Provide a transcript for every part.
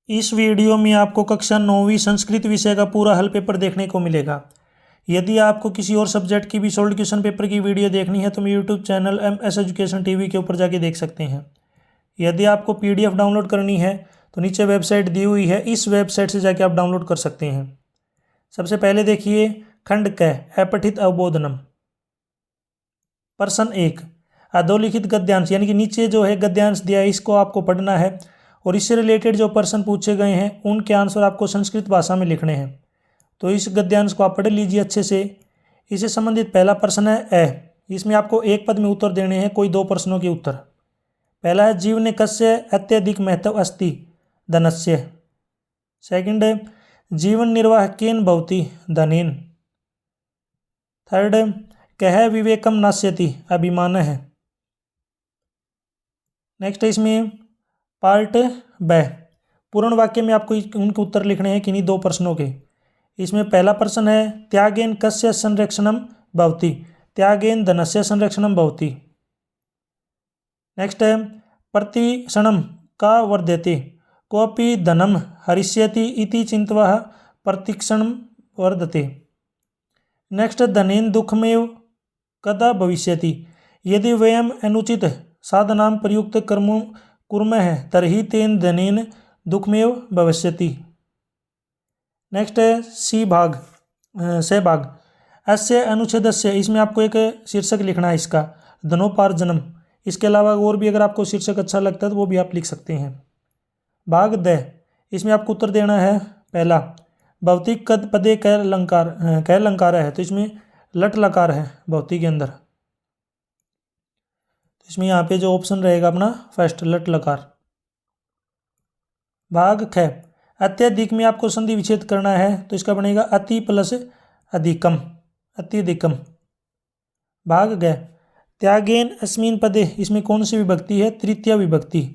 इस वीडियो में आपको कक्षा 9वीं संस्कृत विषय का पूरा हल पेपर देखने को मिलेगा। यदि आपको किसी और सब्जेक्ट की भी सॉल्व क्वेश्चन पेपर की वीडियो देखनी है तो मेरे YouTube channel MS education TV के ऊपर जाके देख सकते हैं। यदि आपको PDF डाउनलोड करनी है तो नीचे वेबसाइट दी हुई है, इस वेबसाइट से जाके आप डाउनलोड कर सकते हैं। सबसे पहले देखिए खंड क अपठित अवबोधनम। प्रश्न 1, अधोलिखित गद्यांश यानी कि नीचे जो है गद्यांश दिया है इसको आपको पढ़ना है और इससे रिलेटेड जो प्रश्न पूछे गए हैं उनके आंसर आपको संस्कृत भाषा में लिखने हैं। तो इस गद्यांश को आप पढ़ लीजिए अच्छे से। इससे संबंधित पहला प्रश्न है इसमें आपको एक पद में उत्तर देने हैं, कोई दो प्रश्नों के उत्तर। पहला है जीवने कस्य अत्यधिक महत्व अस्ति धनस्य। सेकंड है जीवन निर्वाह केन भवति धनेन। थर्ड है कह विवेकम नास्यति अभिमान है। नेक्स्ट है इसमें पार्ट ब, पूर्ण वाक्य में आपको उनके उत्तर लिखने हैं किन्हीं दो प्रश्नों के। इसमें पहला प्रश्न है त्यागेन कस्य संरक्षणम भवति, त्यागेन धनस्य संरक्षणम भवति। नेक्स्ट है प्रतिक्षणम का वर्ध्यते, कोऽपि धनम हरिष्यति इति चिन्तवः प्रतिक्षणम वर्धते। नेक्स्ट धनेन दुःखमेव कदा भविष्यति, यदि वयम अनुचित साधनां प्रयुक्त कर्मों कुर्मः तर्हि तेन धनेन दुःखमेव भविष्यति। नेक्स्ट है सी भाग से भाग अस्य अनुच्छेदस्य, इसमें आपको एक शीर्षक लिखना है इसका धनोपार्जनम। इसके अलावा और भी अगर आपको शीर्षक अच्छा लगता है तो वो भी आप लिख सकते हैं। भाग द, इसमें आपको उत्तर देना है पहला भौतिक कद पदे कै लंकार है, तो इसमें लट लकार है भौतिक के अंदर। तो इसमें यहाँ पे जो ऑप्शन रहेगा अपना फर्स्ट लट लकार। भाग ख, अत्यधिक में आपको संधि विच्छेद करना है तो इसका बनेगा अति प्लस अधिकम, अत्यधिकम। भाग ग, त्यागेन अस्मिन पदे, इसमें कौन सी विभक्ति है, तृतीय विभक्ति।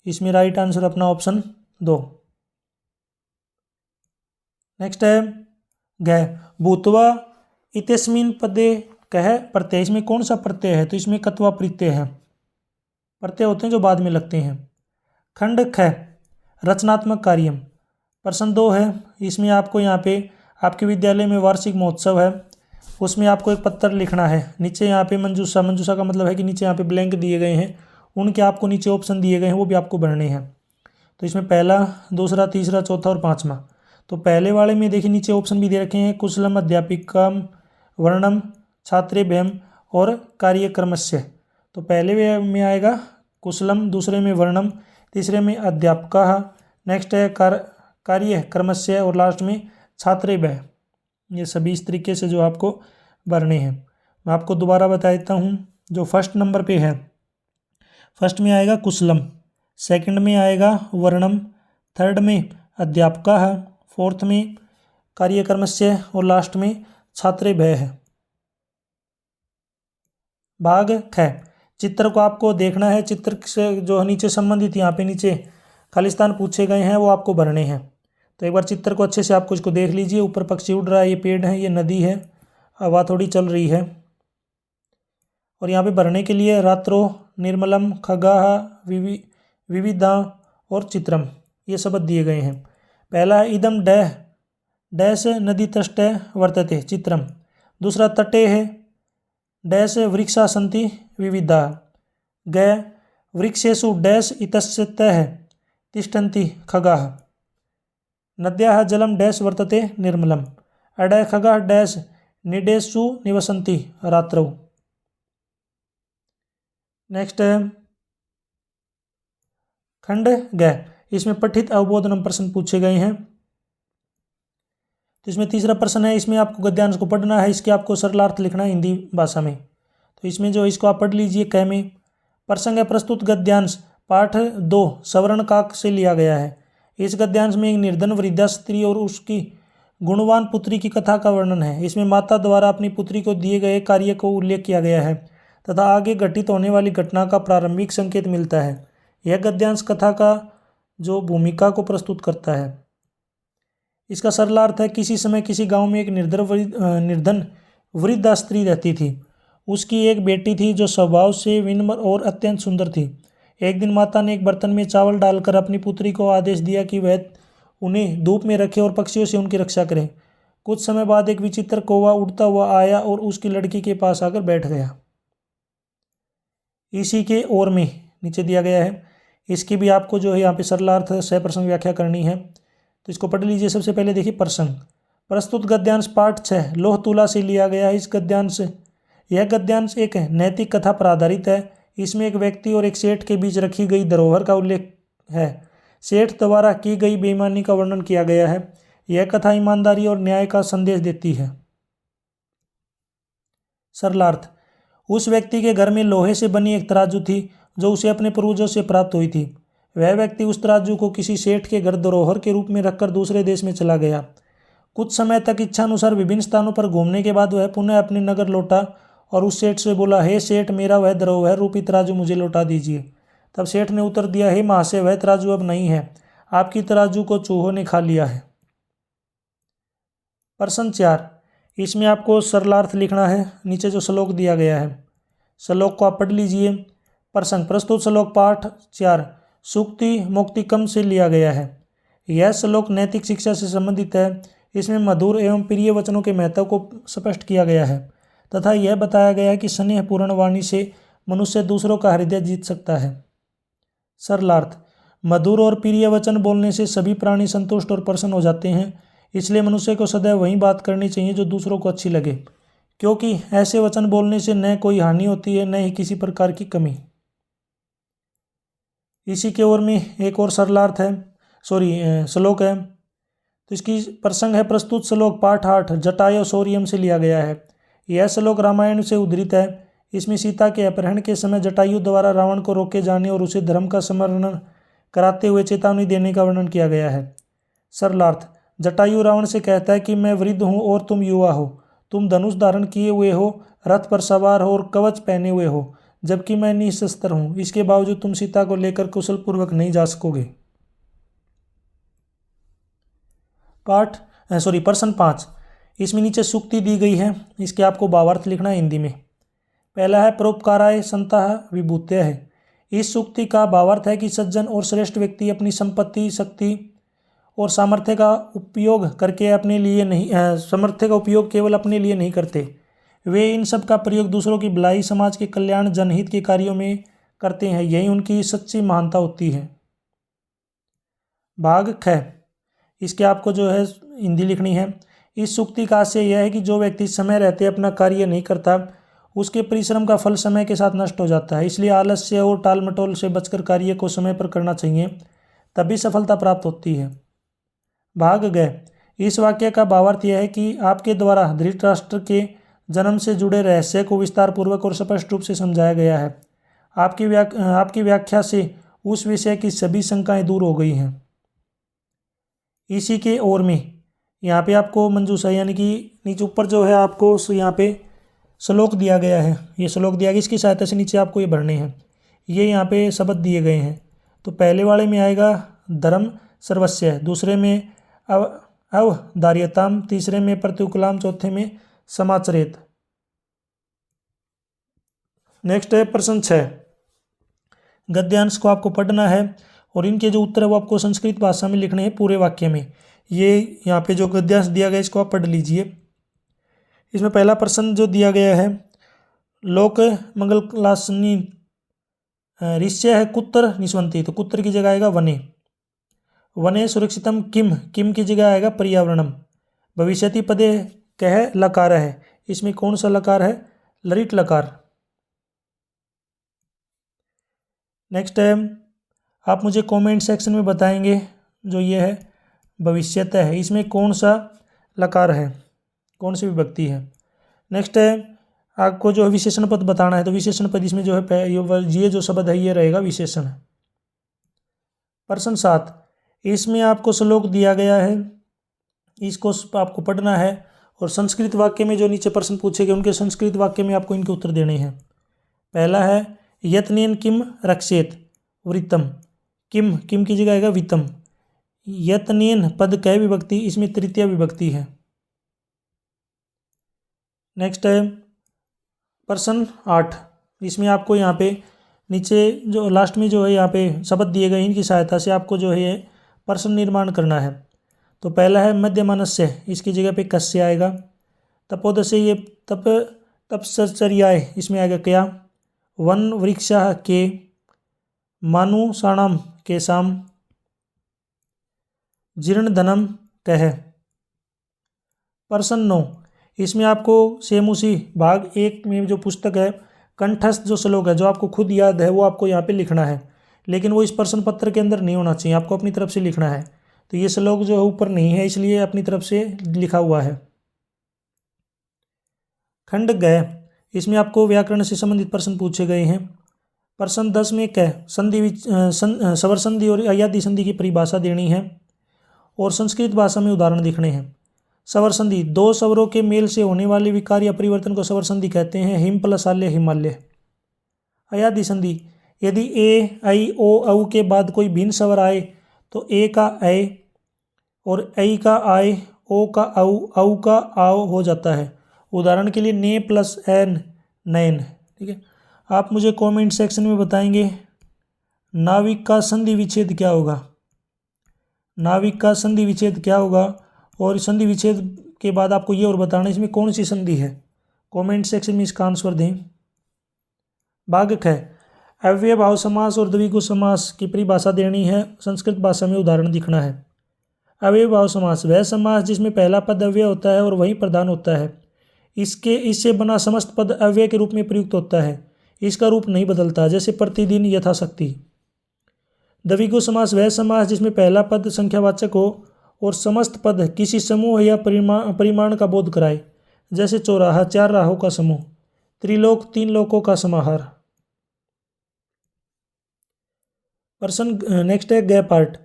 इसमें राइट आंसर अपना ऑप्शन 2। नेक्स्ट है घ, भूतवा इत्यस्मिन पदे कह प्रत्यय, इसमें कौन सा प्रत्यय है, तो इसमें कत्वा प्रत्यय है। प्रत्यय होते हैं जो बाद में लगते हैं। खंड ख, रचनात्मक कार्यम। प्रश्न 2 है, इसमें आपको यहाँ पे आपके विद्यालय में वार्षिक महोत्सव है, उसमें आपको एक पत्र लिखना है। नीचे यहाँ पे मंजूषा, मंजूषा का मतलब है कि नीचे यहाँ पे ब्लैंक दिए गए हैं, उनके आपको नीचे ऑप्शन दिए गए हैं वो भी आपको भरने हैं। तो इसमें पहला, दूसरा, तीसरा, चौथा और पाँचवा। तो पहले वाले में देखिए नीचे ऑप्शन भी दे रखे हैं कुशलम अध्यापिकम वर्णम छात्रेभ्यम और कार्यक्रमस्य। तो पहले में आएगा कुशलम, दूसरे में वर्णम, तीसरे में अध्यापका, नेक्स्ट है कार्यक्रमस्य और लास्ट में छात्रेभ्य। ये सभी इस तरीके से जो आपको भरने हैं। मैं आपको दोबारा बता देता हूँ। जो फर्स्ट नंबर पे है, फर्स्ट में आएगा कुशलम, सेकंड में आएगा वर्णम, थर्ड में अध्यापका है, फोर्थ में कार्यक्रमस्य और लास्ट में छात्रेभ्य है। भाग ख, चित्र को आपको देखना है, चित्र से जो नीचे संबंधित यहाँ पे नीचे खालिस्तान पूछे गए हैं वो आपको भरने हैं। तो एक बार चित्र को अच्छे से आपको इसको देख लीजिए। ऊपर पक्षी उड़ रहा है, ये पेड़ है, ये नदी है, हवा थोड़ी चल रही है। और यहाँ पे भरने के लिए रात्रो, निर्मलम, खगाह, विविधा और चित्रम, ये शब्द दिए गए हैं। पहला है इदम डैश नदी तटे वर्तते चित्रम। दूसरा तटे है डैश वृक्षा सन्ति विविधा। ग, वृक्षेषु डैश इतस्तः तिष्ठन्ति खगाः। नद्याः जलम डैश वर्तते निर्मलम। अड खगाः डैश निडेषु निवसन्ति रात्रौ। नेक्स्ट खंड ग, इसमें पठित अवबोधनम प्रश्न पूछे गए हैं। तो इसमें तीसरा प्रश्न है, इसमें आपको गद्यांश को पढ़ना है, इसके आपको सरलार्थ लिखना है हिंदी भाषा में। तो इसमें जो इसको आप पढ़ लीजिए। क में प्रसंग है प्रस्तुत गद्यांश पाठ 2 सवर्ण काक से लिया गया है। इस गद्यांश में एक निर्धन वृद्धा स्त्री और उसकी गुणवान पुत्री की कथा का वर्णन है। इसमें माता द्वारा अपनी पुत्री को दिए गए कार्य को उल्लेख किया गया है तथा आगे घटित होने वाली घटना का प्रारंभिक संकेत मिलता है। यह गद्यांश कथा का जो भूमिका को प्रस्तुत करता है। इसका सरलार्थ है, किसी समय किसी गांव में एक निर्धन वृद्धा स्त्री रहती थी। उसकी एक बेटी थी जो स्वभाव से विनम्र और अत्यंत सुंदर थी। एक दिन माता ने एक बर्तन में चावल डालकर अपनी पुत्री को आदेश दिया कि वह उन्हें धूप में रखे और पक्षियों से उनकी रक्षा करे। कुछ समय बाद एक विचित्र कौवा उड़ता हुआ आया और उसकी लड़की के पास आकर बैठ गया। इसी के और में नीचे दिया गया है, इसकी भी आपको जो है यहाँ पे सरलार्थ सह प्रसंग व्याख्या करनी है, तो इसको पढ़ लीजिए। सबसे पहले देखिए प्रसंग। प्रस्तुत गद्यांश पाठ 6 लोह तुला से लिया गया है। यह गद्यांश एक नैतिक कथा पर आधारित है। इसमें एक व्यक्ति और एक सेठ के बीच रखी गई धरोहर का उल्लेख है। सेठ द्वारा की गई बेईमानी का वर्णन किया गया है। यह कथा ईमानदारी और न्याय का संदेश देती है। सरलार्थ। उस व्यक्ति के घर में लोहे से बनी एक तराजू थी जो उसे अपने पूर्वजों से प्राप्त हुई थी। वह व्यक्ति उस तराजू को किसी सेठ के घर धरोहर के रूप में रखकर दूसरे देश में चला गया। कुछ समय तक इच्छानुसार विभिन्न स्थानों पर घूमने के बाद वह पुनः अपने नगर लौटा और उस सेठ से बोला, हे सेठ, मेरा वह धरोहर रूपी तराजू मुझे लौटा दीजिए। तब सेठ ने उत्तर दिया, हे महाशय, वह तराजू अब नहीं है, आपकी तराजू को चूहों ने खा लिया है। प्रश्न 4, इसमें आपको सरलार्थ लिखना है। नीचे जो श्लोक दिया गया है, श्लोक को आप पढ़ लीजिए। प्रसंग। प्रस्तुत श्लोक पाठ 4 सुक्ति मुक्तिकम से लिया गया है। यह श्लोक नैतिक शिक्षा से संबंधित है। इसमें मधुर एवं प्रिय वचनों के महत्व को स्पष्ट किया गया है तथा यह बताया गया है कि स्नेहपूर्ण वाणी से मनुष्य दूसरों का हृदय जीत सकता है। सरलार्थ। मधुर और प्रिय वचन बोलने से सभी प्राणी संतुष्ट और प्रसन्न हो जाते हैं। इसलिए मनुष्य को सदैव वही बात करनी चाहिए जो दूसरों को अच्छी लगे, क्योंकि ऐसे वचन बोलने से न कोई हानि होती है, न ही किसी प्रकार की कमी। इसी के ओर में एक और सरलार्थ है, श्लोक है। तो इसकी प्रसंग है। प्रस्तुत श्लोक पाठ 8 जटायु शौर्यम से लिया गया है। यह श्लोक रामायण से उद्धृत है। इसमें सीता के अपहरण के समय जटायु द्वारा रावण को रोके जाने और उसे धर्म का स्मरण कराते हुए चेतावनी देने का वर्णन किया गया है। सरलार्थ। जटायु रावण से कहता है कि मैं वृद्ध हूँ और तुम युवा हो, तुम धनुष धारण किए हुए हो, रथ पर सवार हो और कवच पहने हुए हो, जबकि मैं निशस्त्र हूँ। इसके बावजूद तुम सीता को लेकर कुशल पूर्वक नहीं जा सकोगे। प्रश्न 5, इसमें नीचे सूक्ति दी गई है। इसके आपको भावार्थ लिखना है हिंदी में। पहला है परोपकाराय संतः विभूतयः है। इस सूक्ति का भावार्थ है कि सज्जन और श्रेष्ठ व्यक्ति अपनी संपत्ति, शक्ति और सामर्थ्य का उपयोग केवल अपने लिए नहीं करते। वे इन सब का प्रयोग दूसरों की भलाई, समाज के कल्याण, जनहित के कार्यों में करते हैं। यही उनकी सच्ची महानता होती है। भाग ख, इसके आपको जो है हिंदी लिखनी है। इस सूक्ति का आशय यह है कि जो व्यक्ति समय रहते अपना कार्य नहीं करता, उसके परिश्रम का फल समय के साथ नष्ट हो जाता है। इसलिए आलस्य और टाल मटोल से बचकर कार्य को समय पर करना चाहिए, तभी सफलता प्राप्त होती है। भाग ग, इस वाक्य का भावार्थ यह है कि आपके द्वारा धृतराष्ट्र के जन्म से जुड़े रहस्य को विस्तार पूर्वक और स्पष्ट रूप से समझाया गया है। आपकी व्याख्या से उस विषय की सभी शंकाएं दूर हो गई हैं। इसी के ओर में यहाँ पे आपको मंजूषा यानी कि नीचे ऊपर जो है आपको यहाँ पे श्लोक दिया गया है। ये श्लोक दिया गया, इसकी सहायता से नीचे आपको ये भरने हैं। ये यहाँ पे शब्द दिए गए हैं। तो पहले वाले में आएगा धर्म सर्वस्य, दूसरे में अवधार्यताम, तीसरे में प्रतिकूलाम, चौथे में समाचरेत। नेक्स्ट है प्रश्न 6। गद्यांश को आपको पढ़ना है और इनके जो उत्तर है वो आपको संस्कृत भाषा में लिखने हैं पूरे वाक्य में। ये यहाँ पे जो गद्यांश दिया गया इसको आप पढ़ लीजिए। इसमें पहला प्रश्न जो दिया गया है, लोक मंगलक्लासनी ऋष्य है कुत्र निस्वंती, तो कुत्र की जगह आएगा वने। वने सुरक्षितम किम, किम की जगह आएगा पर्यावरणम। भविष्यति पदे कह लकार है, इसमें कौन सा लकार है? लरित लकार। नेक्स्ट है, आप मुझे कमेंट सेक्शन में बताएंगे जो ये है भविष्यत है, इसमें कौन सा लकार है, कौन सी विभक्ति है। नेक्स्ट है, आपको जो विशेषण पद बताना है, तो विशेषण पद इसमें जो है ये जो शब्द है ये रहेगा विशेषण। प्रश्न 7, इसमें आपको श्लोक दिया गया है, इसको आपको पढ़ना है और संस्कृत वाक्य में जो नीचे प्रश्न पूछे गए उनके संस्कृत वाक्य में आपको इनके उत्तर देने हैं। पहला है यत्नेन किम रक्षेत वृत्तम, किम, किम की जगह आएगा वित्तम। यत्नेन पद कै विभक्ति, इसमें तृतीय विभक्ति है। नेक्स्ट है प्रश्न 8, इसमें आपको यहाँ पे नीचे जो लास्ट में जो है यहाँ पे शब्द दिए गए, इनकी सहायता से आपको जो है प्रश्न निर्माण करना है। तो पहला है मध्यमानस्य, इसकी जगह पे कस्य आएगा। तपोदस्य ये तपश्चर्याय, इसमें आएगा क्या। वन वृक्षा के, मानुषाणाम के साम, जीर्ण धनम कह। प्रश्न 9, इसमें आपको सेम उसी भाग 1 में जो पुस्तक है कंठस्थ जो श्लोक है जो आपको खुद याद है वो आपको यहाँ पे लिखना है, लेकिन वो इस प्रश्न पत्र के अंदर नहीं होना चाहिए, आपको अपनी तरफ से लिखना है। तो ये श्लोक जो है ऊपर नहीं है, इसलिए अपनी तरफ से लिखा हुआ है। खंड ग, इसमें आपको व्याकरण से संबंधित प्रश्न पूछे गए हैं। प्रश्न 10 में क संधि स्वर संधि और अयादि संधि की परिभाषा देनी है और संस्कृत भाषा में उदाहरण लिखने हैं। स्वर संधि, दो स्वरों के मेल से होने वाले विकार या परिवर्तन को स्वर संधि कहते हैं। हिम प्लस आल्य हिमालय। अयादि संधि, यदि ए ऐ ओ औ के बाद कोई भिन्न स्वर आए तो ए का ऐ और ऐ का आय, ओ का औ का आओ हो जाता है। उदाहरण के लिए ने प्लस एन, नैन। ठीक है, आप मुझे कमेंट सेक्शन में बताएंगे नाविक का संधि विच्छेद क्या होगा। नाविक का संधि विच्छेद क्या होगा, और संधि विच्छेद के बाद आपको ये और बताना इसमें कौन सी संधि है। कमेंट सेक्शन में इसका आंसर दें। भाग ख, अव्ययभाव समास और द्विगु समास की परिभाषा देनी है, संस्कृत भाषा में उदाहरण दिखना है। अव्ययभाव समास, वह समास जिसमें पहला पद अव्यय होता है और वही प्रधान होता है। इससे बना समस्त पद अव्यय के रूप में प्रयुक्त होता है, इसका रूप नहीं बदलता, जैसे प्रतिदिन, यथाशक्ति। द्विगु समास, वह समास जिसमें पहला पद संख्यावाचक हो और समस्त पद किसी समूह या परिमाण का बोध कराए, जैसे चौराहा, 4 राहों का समूह। त्रिलोक, 3 लोकों का समाहार। प्रश्न नेक्स्ट है ग पार्ट।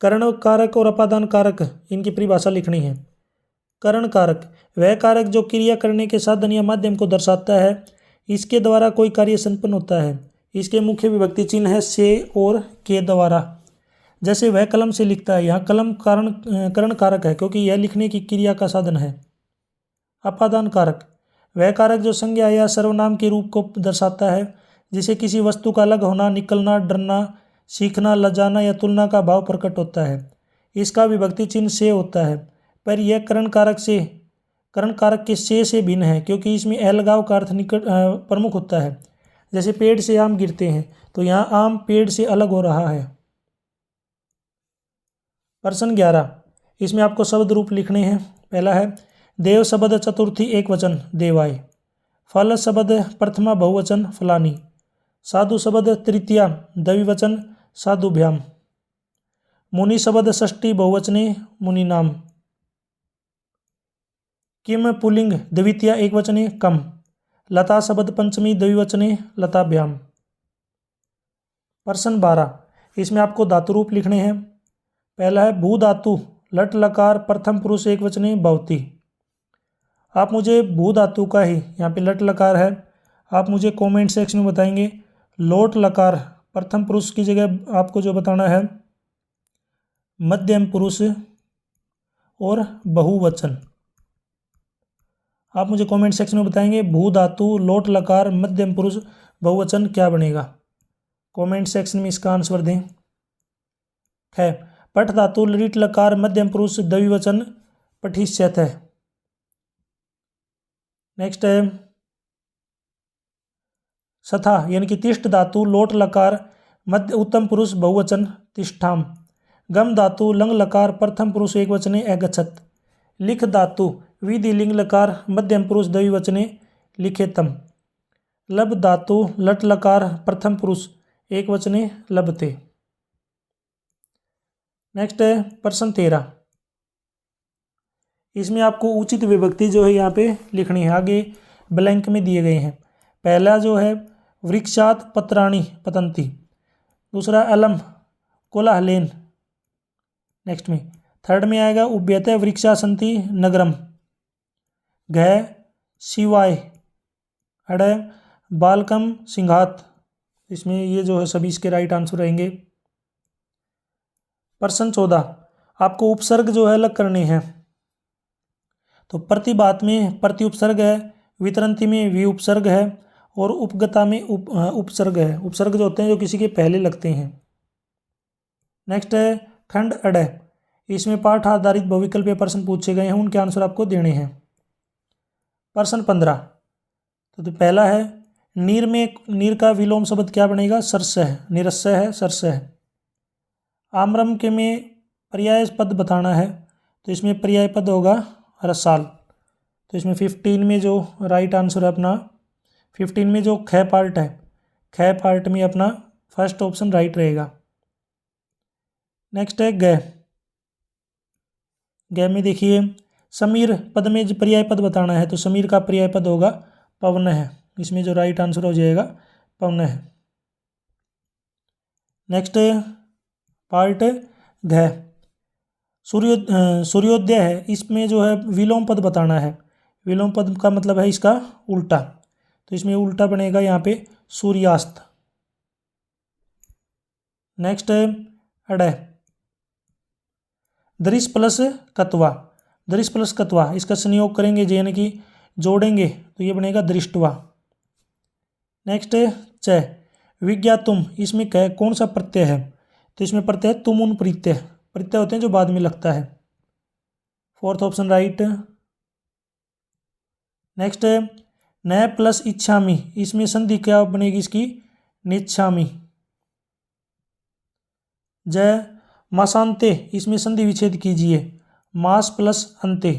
करण कारक और अपादान कारक, इनकी परिभाषा लिखनी है। करण कारक, वह कारक जो क्रिया करने के साधन या माध्यम को दर्शाता है, इसके द्वारा कोई कार्य संपन्न होता है। इसके मुख्य विभक्ति चिन्ह है से और के द्वारा। जैसे वह कलम से लिखता है, यहाँ कलम करण कारक है क्योंकि यह लिखने की क्रिया का साधन है। अपादान कारक, वह कारक जो संज्ञा या सर्वनाम के रूप को दर्शाता है, जिसे किसी वस्तु का अलग होना, निकलना, डरना, सीखना, लजाना या तुलना का भाव प्रकट होता है। इसका विभक्ति चिन्ह से होता है, पर यह करण कारक के से भिन्न है क्योंकि इसमें अलगाव का अर्थ निकट प्रमुख होता है। जैसे पेड़ से आम गिरते हैं, तो यहाँ आम पेड़ से अलग हो रहा है। प्रश्न 11, इसमें आपको शब्द रूप लिखने हैं। पहला है देव शब्द चतुर्थी एक वचन, देवाय। फल शब्द प्रथमा बहुवचन, फलानी। साधु शब्द तृतीया द्विवचन, साधुभ्याम। मुनि शब्द षष्ठी बहुवचने, मुनिनाम। किम पुल्लिंग द्वितीया एक वचने, कम। लता शब्द पंचमी द्विवचने, लताभ्याम। प्रश्न 12, इसमें आपको धातु रूप लिखने हैं। पहला है भू धातु, लट लकार प्रथम पुरुष एक वचने, भवती। आप मुझे भू धातु का ही, यहाँ पे लट लकार है, आप मुझे कमेंट सेक्शन में बताएंगे लोट लकार प्रथम पुरुष की जगह आपको जो बताना है मध्यम पुरुष और बहुवचन। आप मुझे कमेंट सेक्शन में बताएंगे भू धातु, लोट लकार, मध्यम पुरुष, बहुवचन क्या बनेगा। कमेंट सेक्शन में इसका आंसर दें। है पठ धातु, लिट लकार, मध्यम पुरुष, द्विवचन, पठिष्यत है। नेक्स्ट है सथा यानी कि तिष्ठ धातु, लोट लकार, मध्य उत्तम पुरुष, बहुवचन, तिष्ठाम। गम धातु, लंग लकार, प्रथम पुरुष एक वचने, अगच्छत। लिख धातु, विधि लिंग लकार, मध्यम पुरुष, द्विवचने, लिखेतम। लब धातु, लट लकार, प्रथम पुरुष एक वचने, लभते। नेक्स्ट है प्रश्न 13, इसमें आपको उचित विभक्ति जो है यहाँ पे लिखनी है, आगे ब्लैंक में दिए गए हैं। पहला जो है वृक्षात पत्राणि पतंती, दूसरा अलम कोलाहलेन। नेक्स्ट में थर्ड में आएगा उभ्यते वृक्षा सन्ति नगरम, घ शिवाय, अड़ बालकम सिंघात। इसमें ये जो है सभी इसके राइट आंसर रहेंगे। प्रश्न 14, आपको उपसर्ग जो है अलग करने हैं। तो प्रतिबात में प्रति उपसर्ग है, वितरंती में वि उपसर्ग है और उपगता में उपसर्ग है। उपसर्ग जो होते हैं जो किसी के पहले लगते हैं। नेक्स्ट है खंड अड। इसमें पाठ आधारित बहुविकल्पीय प्रश्न पूछे गए हैं, उनके आंसर आपको देने हैं। प्रश्न 15 तो पहला है नीर में नीर का विलोम शब्द क्या बनेगा? सरस है, निरस्य है, सरस है। आम्रम के में पर्याय पद बताना है, तो इसमें पर्याय पद होगा रसाल। तो इसमें 15 में जो राइट आंसर है अपना 15 में जो ख पार्ट है, ख पार्ट में अपना फर्स्ट ऑप्शन राइट रहेगा। नेक्स्ट है ग। ग में देखिए समीर पद में जो पर्याय पद बताना है, तो समीर का पर्याय पद होगा पवन है। इसमें जो राइट आंसर हो जाएगा पवन है। नेक्स्ट पार्ट घ। सूर्योदय है, इसमें जो है विलोम पद बताना है। विलोम पद का मतलब है इसका उल्टा, तो इसमें उल्टा बनेगा यहाँ पे सूर्यास्त। नेक्स्ट है अड। दृश्य प्लस कत्वा, दृश्य प्लस कत्वा इसका संयोग करेंगे यानी कि जोड़ेंगे तो ये बनेगा दृष्टवा। नेक्स्ट है च। विज्ञातुम, इसमें कौन सा प्रत्यय है? तो इसमें प्रत्यय है तुम उन प्रत्यय, प्रत्यय होते हैं जो बाद में लगता है। Fourth option right. नेक्स्ट है न प्लस इच्छामी, इसमें संधि क्या बनेगी इसकी? निच्छामी। जय मासांते, इसमें संधि विच्छेद कीजिए, मास प्लस अंते।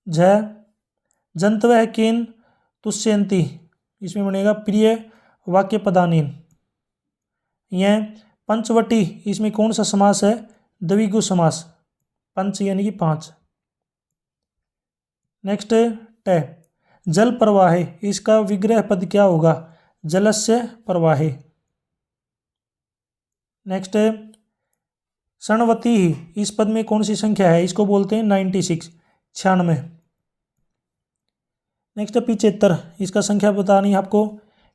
जय जंतवह केन तुष्यंती, इसमें बनेगा प्रिय वाक्य पदानीन। यह पंचवटी, इसमें कौन सा समास है? द्विगु समास, पंच यानी कि 5। नेक्स्ट ट। जल प्रवाहे, इसका विग्रह पद क्या होगा? जलस्य प्रवाहे। नेक्स्ट षणवती, इस पद में कौन सी संख्या है? इसको बोलते हैं 96, 96। नेक्स्ट 75, इसका संख्या बतानी है आपको।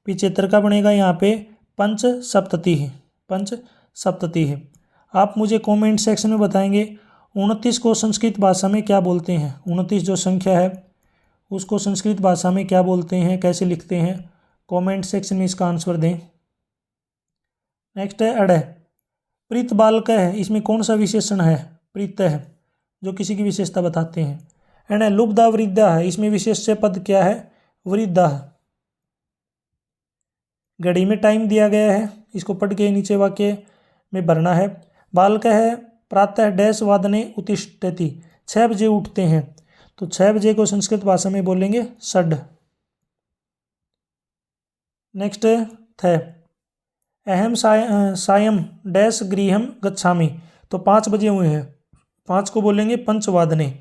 75 का बनेगा यहाँ पे पंच सप्तति है, पंच सप्तति है। आप मुझे कमेंट सेक्शन में बताएंगे 29 को संस्कृत भाषा में क्या बोलते हैं? 29 जो संख्या है उसको संस्कृत भाषा में क्या बोलते हैं, कैसे लिखते हैं? कमेंट सेक्शन में इसका आंसर दें। नेक्स्ट है अड़। प्रीत बालक है, इसमें कौन सा विशेषण है? प्रीत है, जो किसी की विशेषता बताते हैं। एंड लुब्धा वृद्धा है, इसमें विशेष्य पद क्या है? वृद्धा। घड़ी में टाइम दिया गया है, इसको पढ़ के नीचे वाक्य में भरना है। बालक है प्रातः डैश वादने उत्तिष्ठति, 6 बजे उठते हैं, तो 6 बजे को संस्कृत भाषा में बोलेंगे षड। नेक्स्ट थ। अहम सायं डैश गृहम गच्छामि, तो 5 बजे हुए हैं, 5 को बोलेंगे पंचवादने।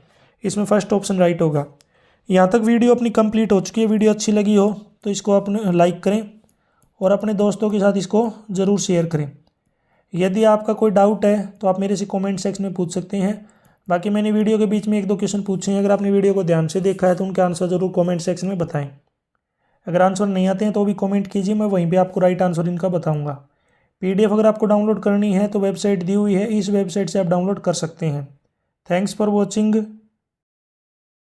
इसमें फर्स्ट ऑप्शन राइट होगा। यहाँ तक वीडियो अपनी कंप्लीट हो चुकी है। वीडियो अच्छी लगी हो तो इसको अपने लाइक करें और अपने दोस्तों के साथ इसको ज़रूर शेयर करें। यदि आपका कोई डाउट है तो आप मेरे से कमेंट सेक्शन में पूछ सकते हैं। बाकी मैंने वीडियो के बीच में 1-2 क्वेश्चन पूछे हैं, अगर आपने वीडियो को ध्यान से देखा है तो उनके आंसर ज़रूर कमेंट सेक्शन में बताएं। अगर आंसर नहीं आते हैं तो भी कमेंट कीजिए, मैं वहीं पे आपको राइट आंसर इनका बताऊंगा। पीडीएफ अगर आपको डाउनलोड करनी है तो वेबसाइट दी हुई है, इस वेबसाइट से आप डाउनलोड कर सकते हैं। Thanks for watching.